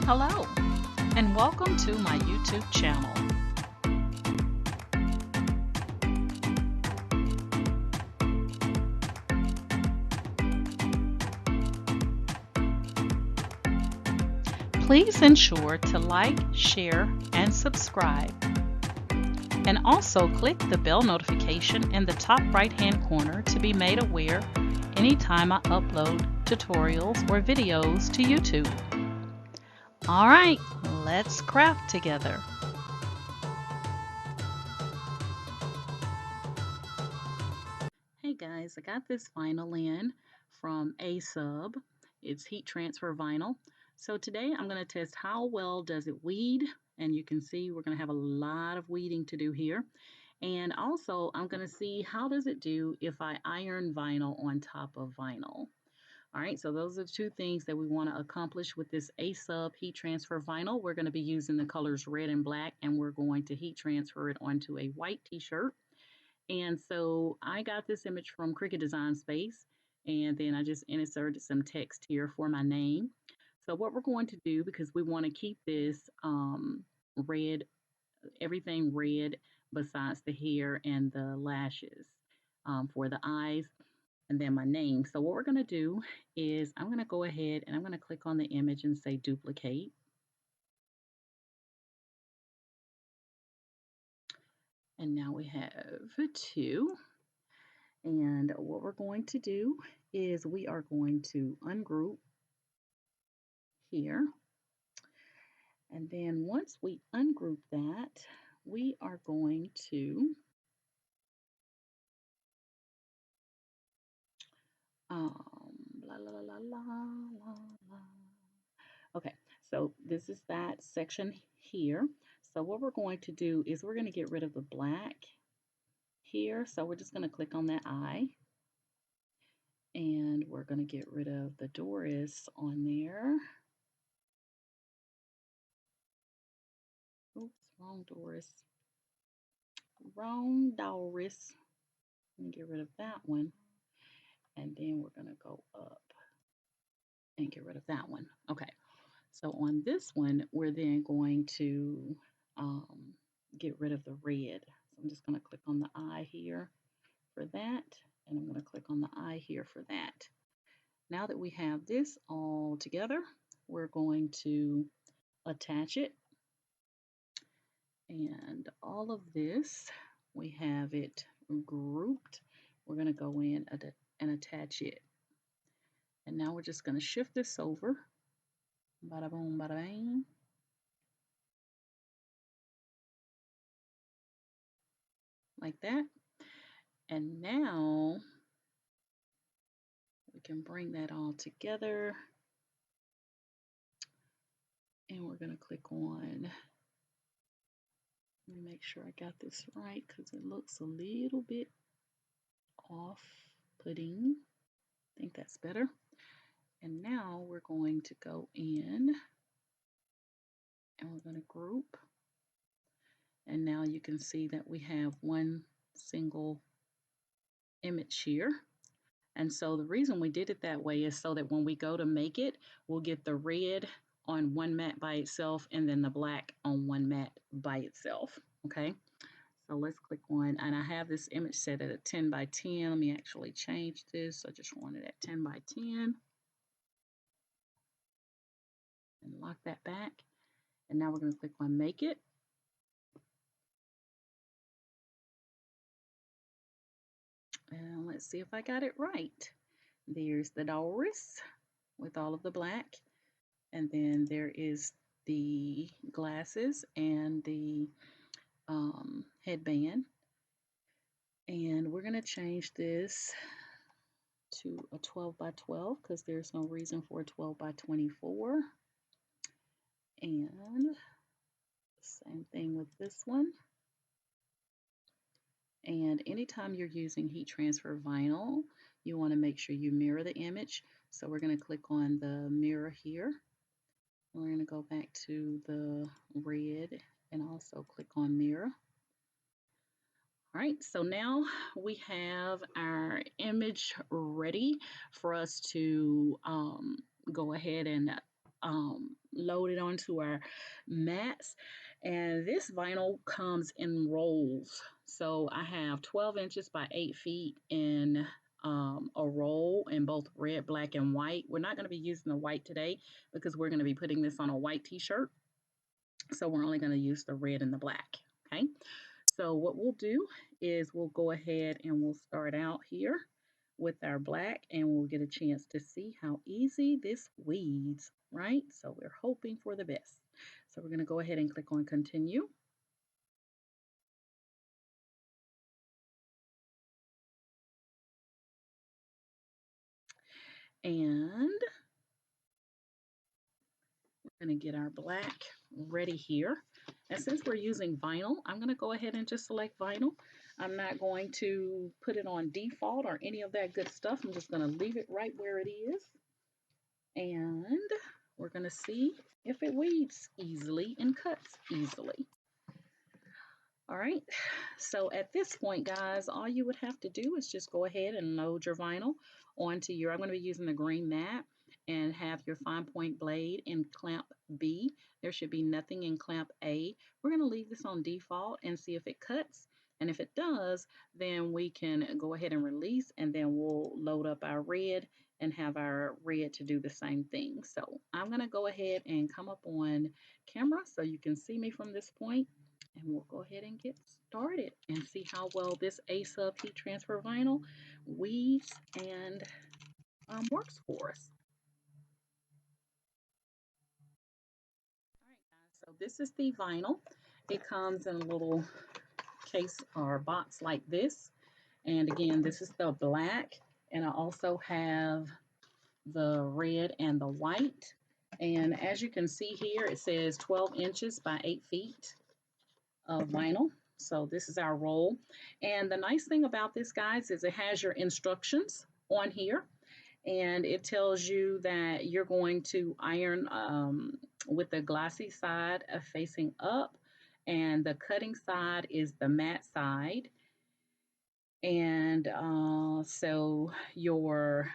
Hello, and welcome to my YouTube channel. Please ensure to like, share, and subscribe. And also click the bell notification in the top right-hand corner to be made aware anytime I upload tutorials or videos to YouTube. All right, let's craft together. Hey guys, I got this vinyl in from Asub. It's heat transfer vinyl. So today I'm going to test how well does it weed, and you can see we're going to have a lot of weeding to do here. And also I'm going to see how does it do if I iron vinyl on top of vinyl. All right, so those are the two things that we want to accomplish with this Asub heat transfer vinyl. We're going to be using the colors red and black, and we're going to heat transfer it onto a white t-shirt. And so I got this image from Cricut Design Space, and then I just inserted some text here for my name. So what we're going to do, because we want to keep this red, everything red besides the hair and the lashes for the eyes, and then my name. So what we're going to do is I'm going to go ahead and I'm going to click on the image and say duplicate. And now we have two. And what we're going to do is we are going to ungroup here. And then once we ungroup that, we are going to la, la, la, la, la, la, la. Okay, so this is that section here. So what we're going to do is we're going to get rid of the black here. So we're just going to click on that eye. And we're going to get rid of the Doris on there. Oops, wrong Doris. Wrong Doris. Let me get rid of that one. And then we're going to go up and get rid of that one. Okay, so on this one, we're then going to get rid of the red. So I'm just going to click on the eye here for that, and I'm going to click on the eye here for that. Now that we have this all together, we're going to attach it. And all of this, we have it grouped. We're going to go in and attach it. And now we're just going to shift this over. Bada boom, bada bang. Like that. And now we can bring that all together. And we're going to click on, let me make sure I got this right because it looks a little bit off-putting. I think that's better. And now we're going to go in and we're going to group. And now you can see that we have one single image here. And so the reason we did it that way is so that when we go to make it, we'll get the red on one mat by itself and then the black on one mat by itself. Okay, so let's click on, and I have this image set at a 10 by 10. Let me actually change this. I just want it at 10 by 10. And lock that back. And now we're going to click on make it. And let's see if I got it right. There's the Doris with all of the black. And then there is the glasses and the headband. And we're going to change this to a 12 by 12 because there's no reason for a 12 by 24. And same thing with this one. And anytime you're using heat transfer vinyl, you want to make sure you mirror the image. So we're going to click on the mirror here. We're going to go back to the red and also click on mirror. All right, so now we have our image ready for us to go ahead and load it onto our mats. And this vinyl comes in rolls. So I have 12 inches by 8 feet in a roll in both red, black, and white. We're not going to be using the white today because we're going to be putting this on a white t-shirt. So we're only going to use the red and the black. Okay. So what we'll do is we'll go ahead and we'll start out here with our black, and we'll get a chance to see how easy this weeds, right? So we're hoping for the best. So we're going to go ahead and click on continue. And we're going to get our black ready here. And since we're using vinyl, I'm going to go ahead and just select vinyl. I'm not going to put it on default or any of that good stuff. I'm just going to leave it right where it is. And we're going to see if it weeds easily and cuts easily. All right, so at this point, guys, all you would have to do is just go ahead and load your vinyl onto your, I'm going to be using the green mat, and have your fine point blade in clamp B. There should be nothing in clamp A. We're going to leave this on default and see if it cuts. And if it does, then we can go ahead and release, and then we'll load up our red and have our red to do the same thing. So I'm going to go ahead and come up on camera so you can see me from this point. And we'll go ahead and get started and see how well this Asub heat transfer vinyl weaves and works for us. All right, guys, so this is the vinyl. It comes in a little case or box like this. And again, this is the black. And I also have the red and the white. And as you can see here, it says 12 inches by 8 feet of vinyl. So this is our roll. And the nice thing about this, guys, is it has your instructions on here. And it tells you that you're going to iron with the glossy side facing up. And the cutting side is the matte side. And so you're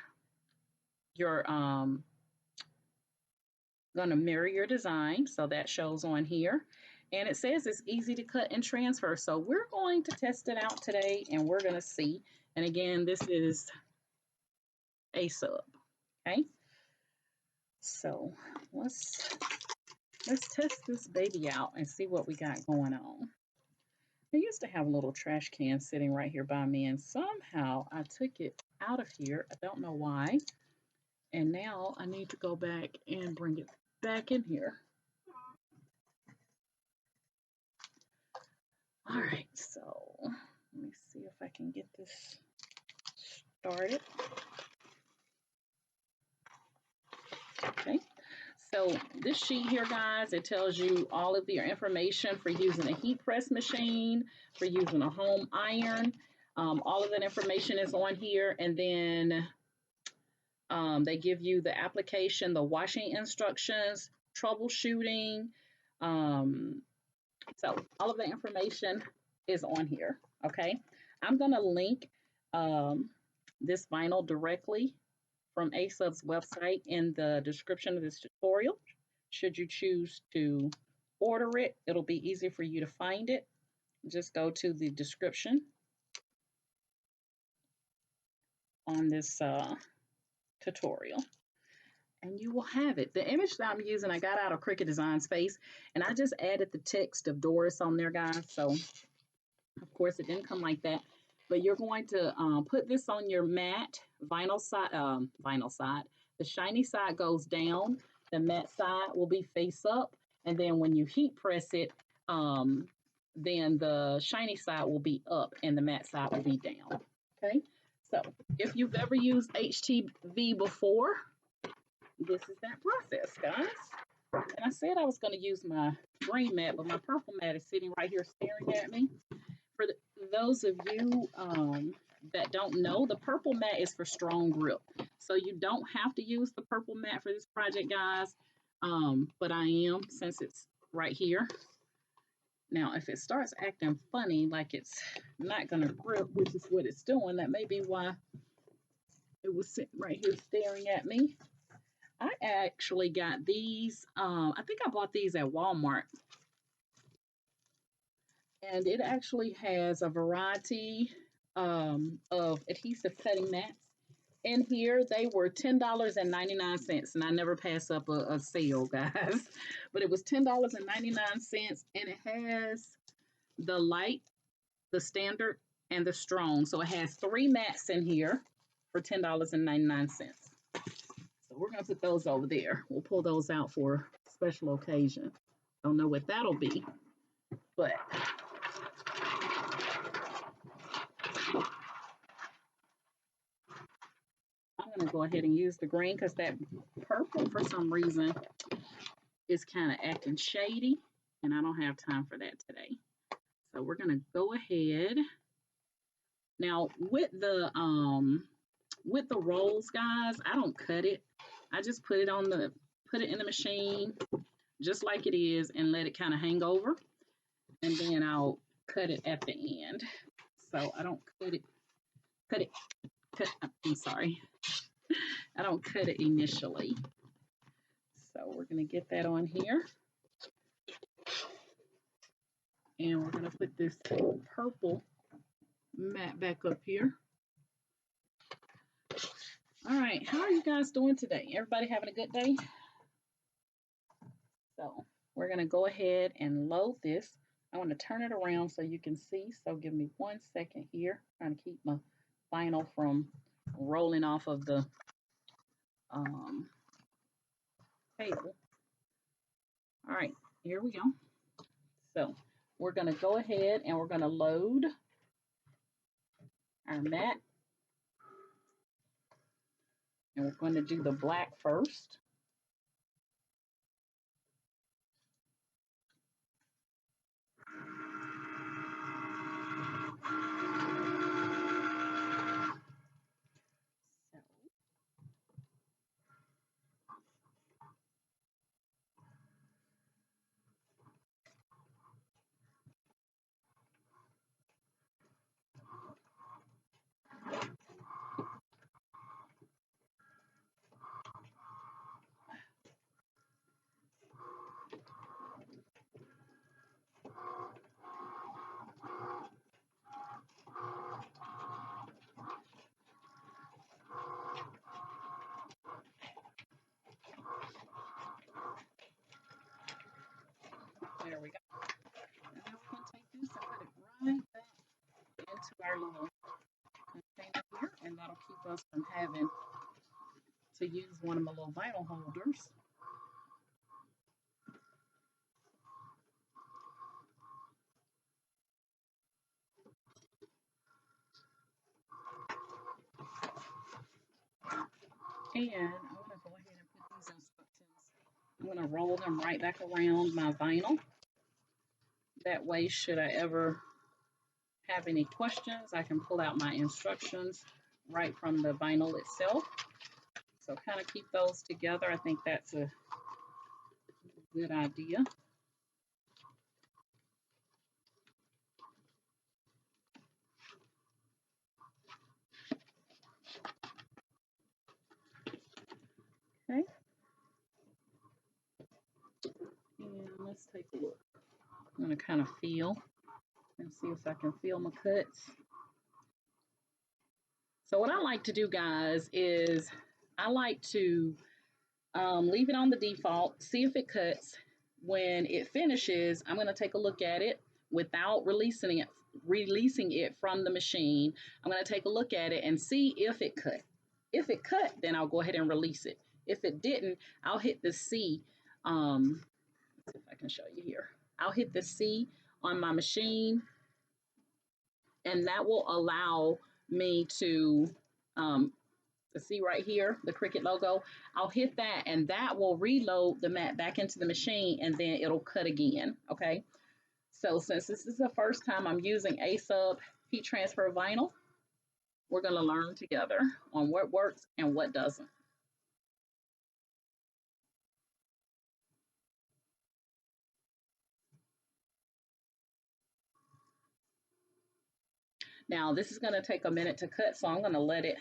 going to mirror your design. So that shows on here. And it says it's easy to cut and transfer. So we're going to test it out today, and we're going to see. And again, this is Asub. Okay. So let's test this baby out and see what we got going on. I used to have a little trash can sitting right here by me, and somehow I took it out of here. I don't know why. And now I need to go back and bring it back in here. All right, so let me see if I can get this started. Okay, so this sheet here, guys, it tells you all of your information for using a heat press machine, for using a home iron. All of that information is on here, and then they give you the application, the washing instructions, troubleshooting. So all of the information is on here. Okay, I'm going to link this vinyl directly from Asub's website in the description of this tutorial. Should you choose to order it, it'll be easy for you to find it. Just go to the description on this tutorial, and you will have it. The image that I'm using, I got out of Cricut Design Space, and I just added the text of Doris on there, guys. So, of course, it didn't come like that. But you're going to put this on your matte vinyl side. The shiny side goes down. The matte side will be face up. And then when you heat press it, then the shiny side will be up and the matte side will be down. Okay. So if you've ever used HTV before, this is that process, guys. And I said I was going to use my green mat, but my purple mat is sitting right here staring at me. For those of you that don't know, the purple mat is for strong grip. So you don't have to use the purple mat for this project, guys. But I am, since it's right here. Now, if it starts acting funny, like it's not going to grip, which is what it's doing, that may be why it was sitting right here staring at me. I actually got these. I think I bought these at Walmart, and it actually has a variety of adhesive cutting mats. In here, they were $10.99, and I never pass up a sale, guys. But it was $10.99, and it has the light, the standard, and the strong. So it has three mats in here for $10.99. So we're going to put those over there. We'll pull those out for a special occasion. Don't know what that'll be, but I'm going to go ahead and use the green because that purple, for some reason, is kind of acting shady, and I don't have time for that today. So we're going to go ahead. Now, with the rolls, guys, I don't cut it. I just put it in the machine just like it is and let it kind of hang over, and then I'll cut it at the end. So I don't I'm sorry. I don't cut it initially. So we're going to get that on here. And we're going to put this purple mat back up here. All right, how are you guys doing today? Everybody having a good day? So we're going to go ahead and load this. I want to turn it around so you can see. So give me 1 second here. I'm trying to keep my vinyl from rolling off of the table. All right, here we go. So we're going to go ahead and we're going to load our mat. And we're going to do the black first. There we go. And then we can take this and put it right back into our little container here, and that'll keep us from having to use one of my little vinyl holders. And I'm going to go ahead and put these instructions. I'm going to roll them right back around my vinyl. That way, should I ever have any questions, I can pull out my instructions right from the vinyl itself. So kind of keep those together. I think that's a good idea. Okay. And let's take a look. I'm going to kind of feel and see if I can feel my cuts. So what I like to do, guys, is I like to leave it on the default, see if it cuts. When it finishes, I'm going to take a look at it without releasing it from the machine. I'm going to take a look at it and see if it cut. If it cut, then I'll go ahead and release it. If it didn't, I'll hit the C. Let's see if I can show you here. I'll hit the C on my machine, and that will allow me to see right here, the Cricut logo. I'll hit that, and that will reload the mat back into the machine, and then it'll cut again. Okay. So since this is the first time I'm using Asub heat transfer vinyl, we're going to learn together on what works and what doesn't. Now this is going to take a minute to cut, so I'm going to let it.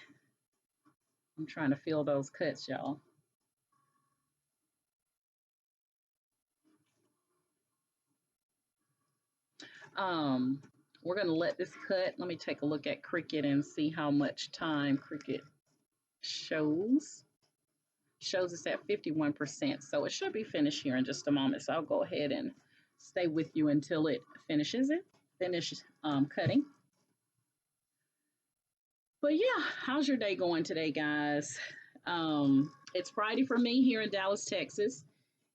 I'm trying to feel those cuts, y'all. Um, we're gonna let this cut. Let me take a look at Cricut and see how much time Cricut shows. Shows us at 51%. So it should be finished here in just a moment. So I'll go ahead and stay with you until it finishes it. Finish cutting. But yeah, how's your day going today, guys? It's Friday for me here in Dallas, Texas.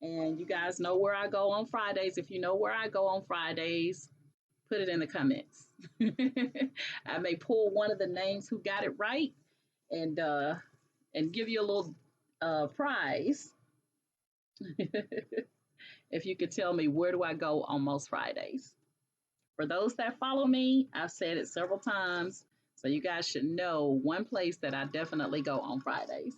And you guys know where I go on Fridays. If you know where I go on Fridays, put it in the comments. I may pull one of the names who got it right and give you a little prize if you could tell me where do I go on most Fridays. For those that follow me, I've said it several times, so you guys should know one place that I definitely go on Fridays.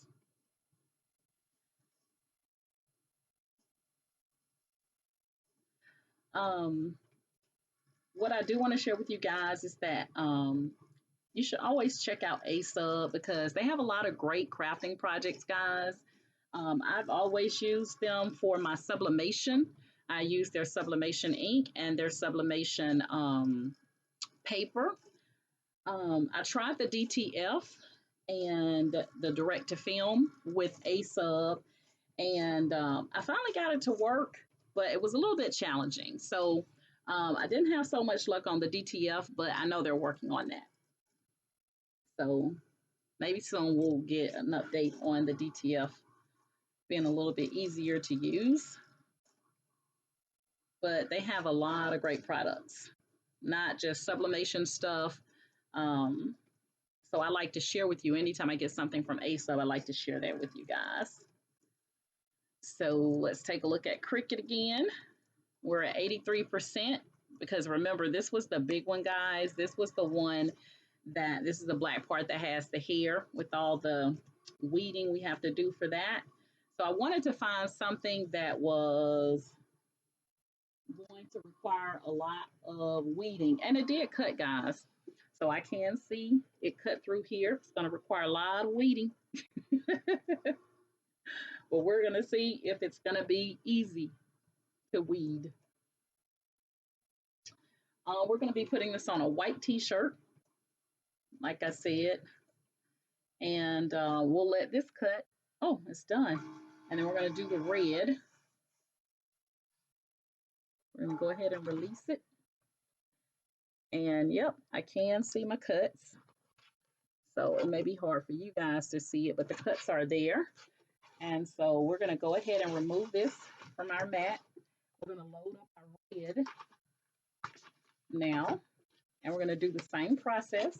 Um, what I do want to share with you guys is that you should always check out Asub because they have a lot of great crafting projects, guys. I've always used them for my sublimation. I use their sublimation ink and their sublimation paper. I tried the DTF and the direct to film with Asub, and I finally got it to work, but it was a little bit challenging. So I didn't have so much luck on the DTF, but I know they're working on that. So maybe soon we'll get an update on the DTF being a little bit easier to use. But they have a lot of great products, not just sublimation stuff. Um, so I like to share with you anytime I get something from Asub, I like to share that with you guys. So let's take a look at Cricut again. We're at 83% because remember, this was the big one, guys. This was the one that this is the black part that has the hair with all the weeding we have to do for that. So I wanted to find something that was going to require a lot of weeding, and it did cut, guys. So I can see it cut through here. It's going to require a lot of weeding, but we're going to see if it's going to be easy to weed. We're going to be putting this on a white t-shirt, like I said, and we'll let this cut. Oh, it's done. And then we're going to do the red. We're going to go ahead and release it. And yep, I can see my cuts. So it may be hard for you guys to see it, but the cuts are there. And so we're going to go ahead and remove this from our mat. We're going to load up our red now, and we're going to do the same process.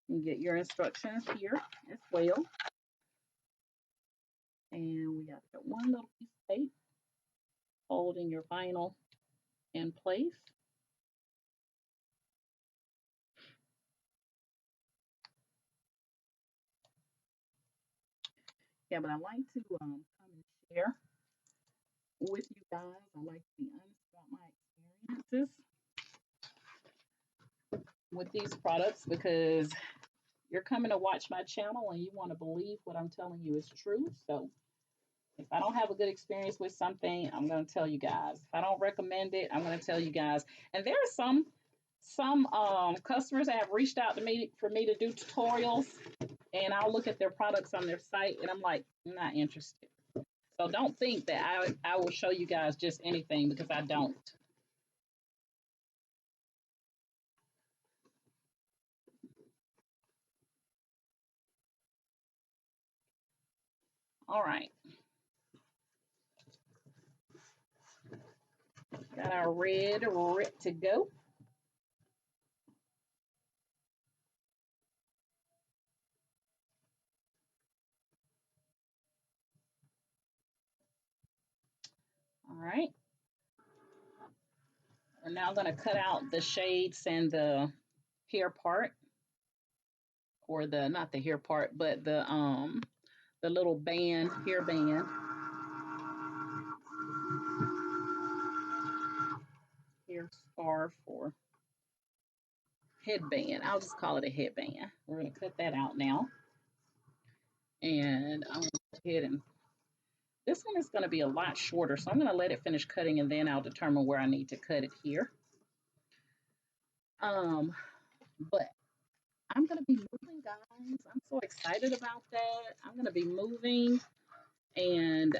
Gonna get your instructions here as well. And we got that one little piece of tape holding your vinyl in place. Yeah, but I like to come and share with you guys. I like to be honest about my experiences with these products because you're coming to watch my channel and you want to believe what I'm telling you is true. So if I don't have a good experience with something, I'm going to tell you guys. If I don't recommend it, I'm going to tell you guys. And there are some customers that have reached out to me for me to do tutorials, and I'll look at their products on their site, and I'm like, I'm not interested. So don't think that I will show you guys just anything because I don't. All right. Got our red ready to go. All right. We're now going to cut out the shades and the hair part, or the not the hair part, but the little band, hair band, hair scarf, or headband. I'll just call it a headband. We're going to cut that out now. And I'm going to go ahead and this one is going to be a lot shorter, so I'm going to let it finish cutting and then I'll determine where I need to cut it here. But I'm going to be moving, guys. I'm so excited about that. I'm going to be moving, and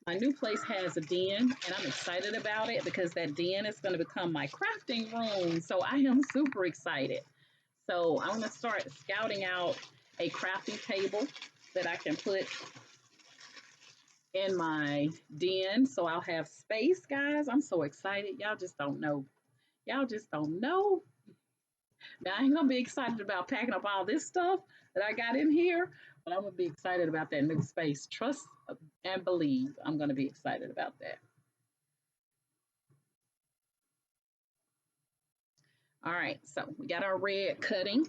my new place has a den, and I'm excited about it because that den is going to become my crafting room. So I am super excited. So I'm going to start scouting out a crafting table that I can put in my den. So I'll have space, guys. I'm so excited. Y'all just don't know. Y'all just don't know. Now, I ain't gonna be excited about packing up all this stuff that I got in here, but I'm gonna be excited about that new space. Trust and believe I'm gonna be excited about that. All right, so we got our red cutting,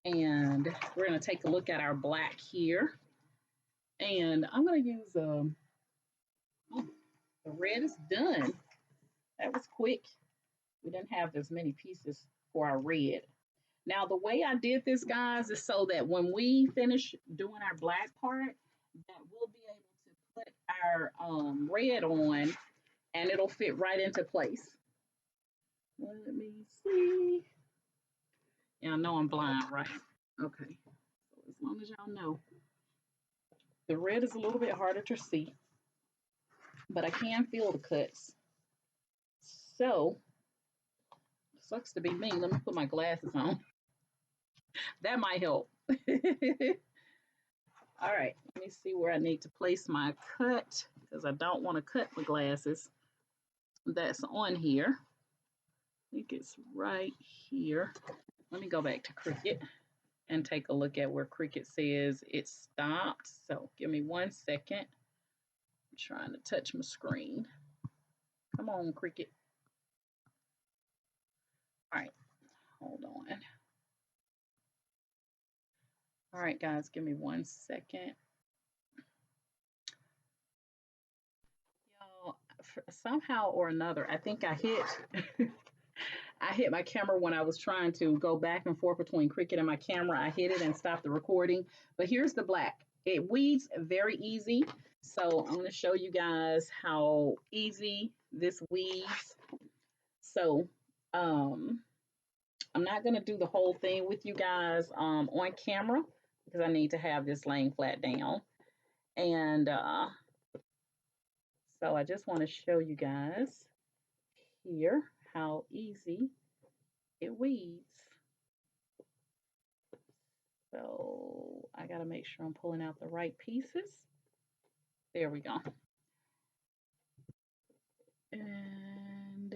and we're gonna take a look at our black here. And I'm gonna use oh, the red is done. That was quick. We didn't have as many pieces for our red. Now, the way I did this, guys, is so that when we finish doing our black part, that we'll be able to put our red on and it'll fit right into place. Let me see. Yeah, I know I'm blind, right? Okay. So as long as y'all know, the red is a little bit harder to see, but I can feel the cuts. So, sucks to be me. Let me put my glasses on. That might help. All right, let me see where I need to place my cut because I don't want to cut my glasses. That's on here. I think it's right here. Let me go back to Cricut and take a look at where Cricut says it stopped. So give me 1 second. I'm trying to touch my screen. Come on, Cricut. All right, hold on. All right, guys, give me 1 second. Y'all, somehow or another, I think I hit I hit my camera when I was trying to go back and forth between Cricut and my camera. I hit it and stopped the recording. But here's the black. It weeds very easy. So I'm going to show you guys how easy this weeds. So I'm not going to do the whole thing with you guys on camera because I need to have this laying flat down. And so I just want to show you guys here how easy it weeds. So I got to make sure I'm pulling out the right pieces. There we go. And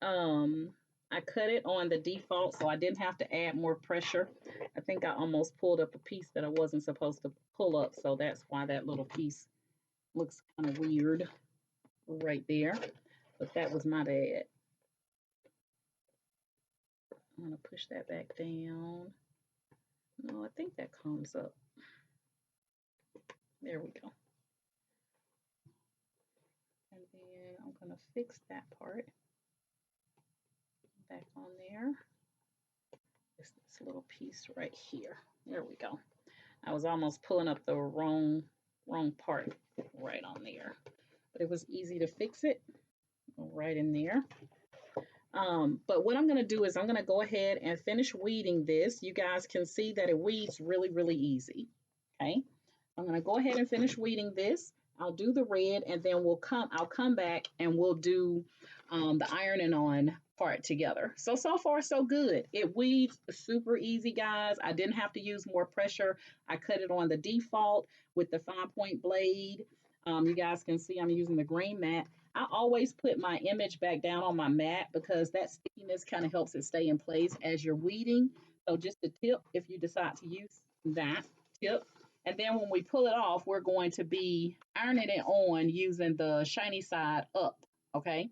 I cut it on the default, so I didn't have to add more pressure. I think I almost pulled up a piece that I wasn't supposed to pull up, so that's why that little piece looks kind of weird right there. But that was my bad. I'm going to push that back down. No, I think that comes up. There we go. And then I'm going to fix that part back on there. This little piece right here. There we go. I was almost pulling up the wrong part right on there. But it was easy to fix it right in there. But what I'm going to do is I'm going to go ahead and finish weeding this. You guys can see that it weeds really, really easy. Okay. I'm going to go ahead and finish weeding this. I'll do the red and then I'll come back and we'll do the ironing on part together. So far so good. It weeds super easy, guys. I didn't have to use more pressure. I cut it on the default with the 5-point blade. You guys can see I'm using the green mat. I always put my image back down on my mat because that stickiness kind of helps it stay in place as you're weeding. So just a tip if you decide to use that tip. And then when we pull it off, we're going to be ironing it on using the shiny side up, okay?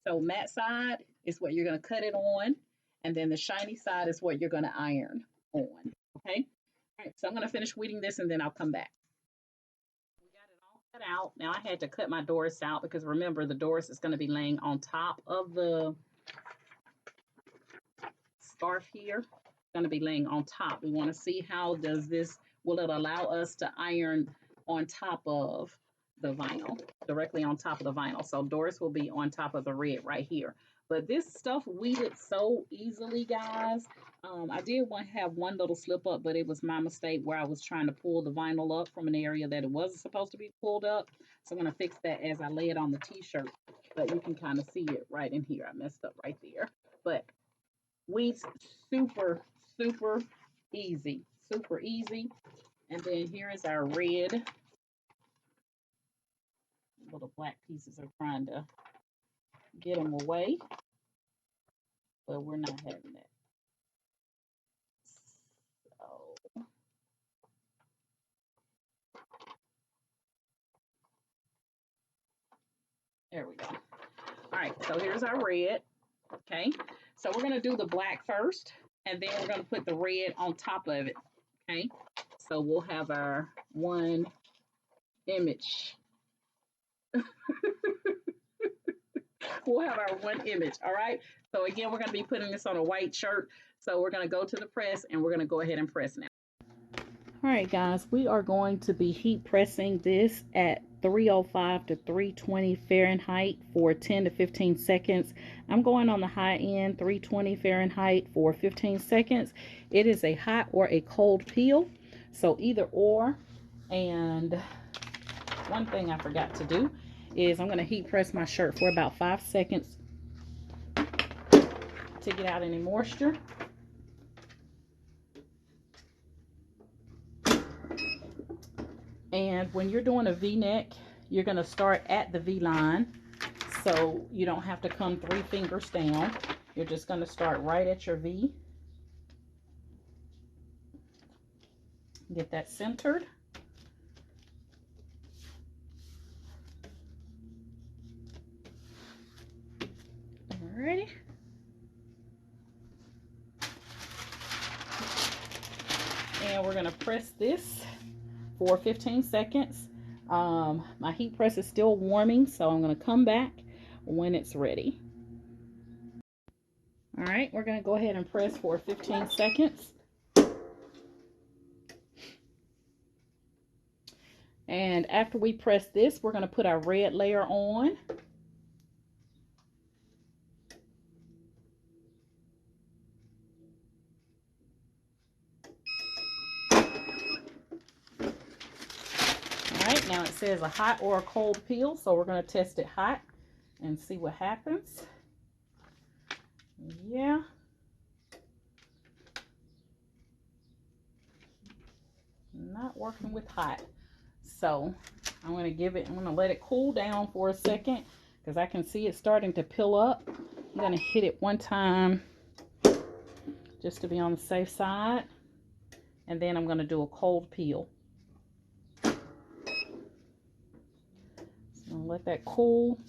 So matte side is what you're going to cut it on, and then the shiny side is what you're going to iron on, okay? All right, so I'm going to finish weeding this, and then I'll come back. We got it all out. Now I had to cut my Doris out because remember the Doris is going to be laying on top of the scarf here. It's going to be laying on top. We want to see how does this, will it allow us to iron on top of the vinyl, directly on top of the vinyl. So Doris will be on top of the red right here. But this stuff weeded so easily, guys. I did have one little slip up, but it was my mistake where I was trying to pull the vinyl up from an area that it wasn't supposed to be pulled up. So I'm going to fix that as I lay it on the t-shirt. But you can kind of see it right in here. I messed up right there. But weeds super, super easy. Super easy. And then here is our red. Little black pieces are trying to get them away, but we're not having that. So there we go. All right, so here's our red. Okay, so we're gonna do the black first, and then we're gonna put the red on top of it. Okay, so we'll have our one image. We'll have our one image. All right. So again, we're gonna be putting this on a white shirt. So we're gonna go to the press, and we're gonna go ahead and press now. All right, guys, we are going to be heat pressing this at 305 to 320 Fahrenheit for 10 to 15 seconds. I'm going on the high end, 320 Fahrenheit for 15 seconds. It is a hot or a cold peel, so either or. And one thing I forgot to do is I'm going to heat press my shirt for about 5 seconds to get out any moisture. And when you're doing a V-neck, you're going to start at the V-line, so you don't have to come 3 fingers down. You're just going to start right at your V. Get that centered. Alrighty. And we're going to press this for 15 seconds. My heat press is still warming, so I'm going to come back when it's ready. All right, we're going to go ahead and press for 15 seconds. And after we press this, we're going to put our red layer on. All right, now it says a hot or a cold peel, so we're going to test it hot and see what happens. Yeah. Not working with hot. So I'm going to let it cool down for a second because I can see it starting to peel up. I'm going to hit it one time just to be on the safe side. And then I'm going to do a cold peel. So I'm going to let that cool.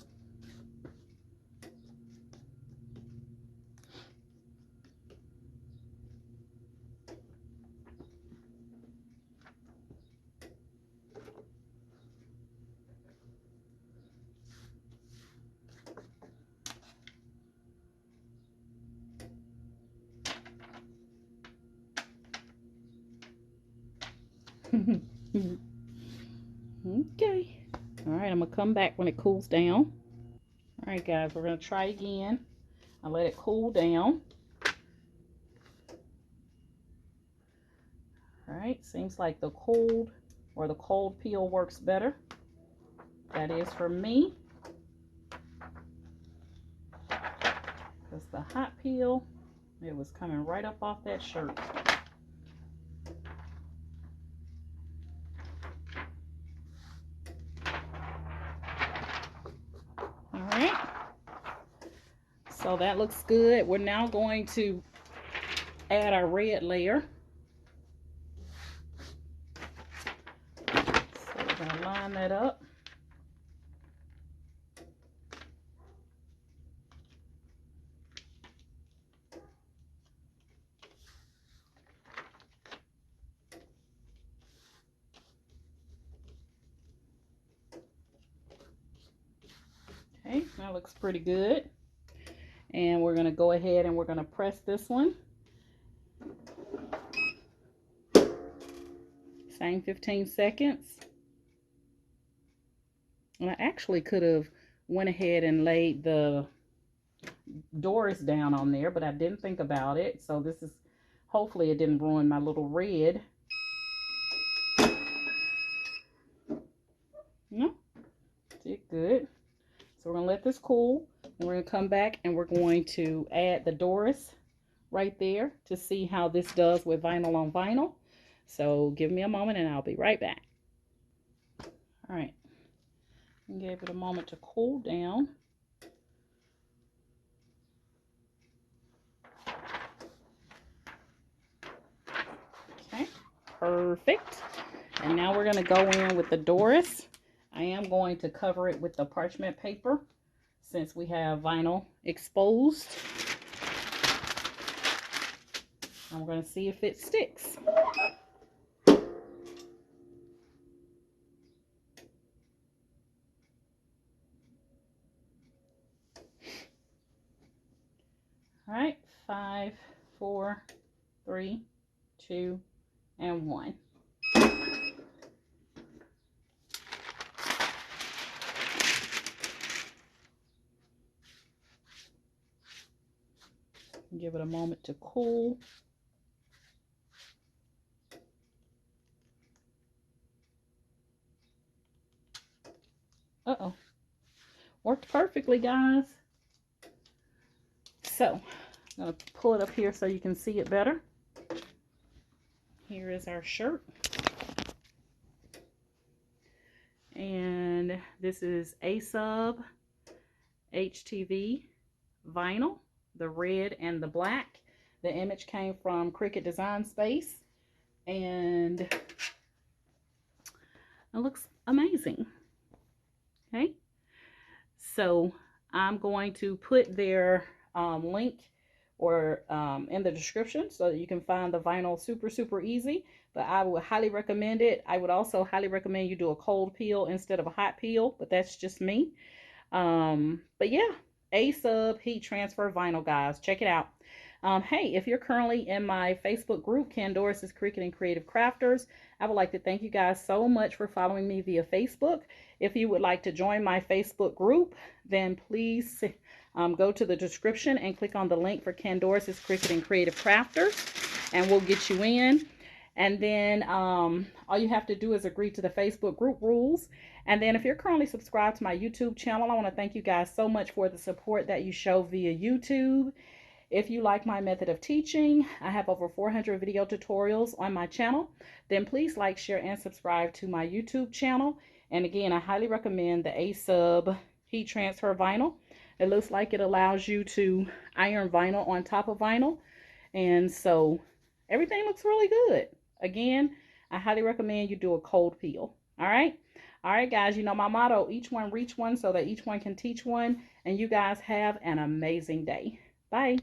Okay. All right, I'm going to come back when it cools down. All right, guys, we're going to try again. I let it cool down. All right, seems like the cold peel works better. That is for me. Because the hot peel, it was coming right up off that shirt. All right. So that looks good. We're now going to add our red layer. So we're going to line that up. That looks pretty good. And we're going to go ahead and we're going to press this one. Same 15 seconds. And I actually could have went ahead and laid the doors down on there, but I didn't think about it. So this is, hopefully it didn't ruin my little red. No, did good. So we're going to let this cool. And we're going to come back and we're going to add the Doris right there to see how this does with vinyl on vinyl. So give me a moment and I'll be right back. All right. Give it a moment to cool down. Okay, perfect. And now we're going to go in with the Doris. I am going to cover it with the parchment paper since we have vinyl exposed. And we're going to see if it sticks. All right, 5, 4, 3, 2, and 1. Give it a moment to cool. Uh-oh. Worked perfectly, guys. So, I'm going to pull it up here so you can see it better. Here is our shirt. And this is Asub HTV vinyl, the red and the black. The image came from Cricut Design Space. And it looks amazing. Okay. So I'm going to put their link or in the description so that you can find the vinyl super easy. But I would highly recommend it. I would also highly recommend you do a cold peel instead of a hot peel, but that's just me. But yeah, Asub heat transfer vinyl, guys, check it out. Hey, if you're currently in my Facebook group, Candoris's Cricut and Creative Crafters, I would like to thank you guys so much for following me via Facebook. If you would like to join my Facebook group, then please go to the description and click on the link for Candoris's Cricut and Creative Crafters, and we'll get you in. And then all you have to do is agree to the Facebook group rules. And then if you're currently subscribed to my YouTube channel, I want to thank you guys so much for the support that you show via YouTube. If you like my method of teaching, I have over 400 video tutorials on my channel. Then please like, share, and subscribe to my YouTube channel. And again, I highly recommend the Asub heat transfer vinyl. It looks like it allows you to iron vinyl on top of vinyl. And so everything looks really good. Again, I highly recommend you do a cold peel. All right. All right, guys, you know my motto, each one reach one so that each one can teach one. And you guys have an amazing day. Bye.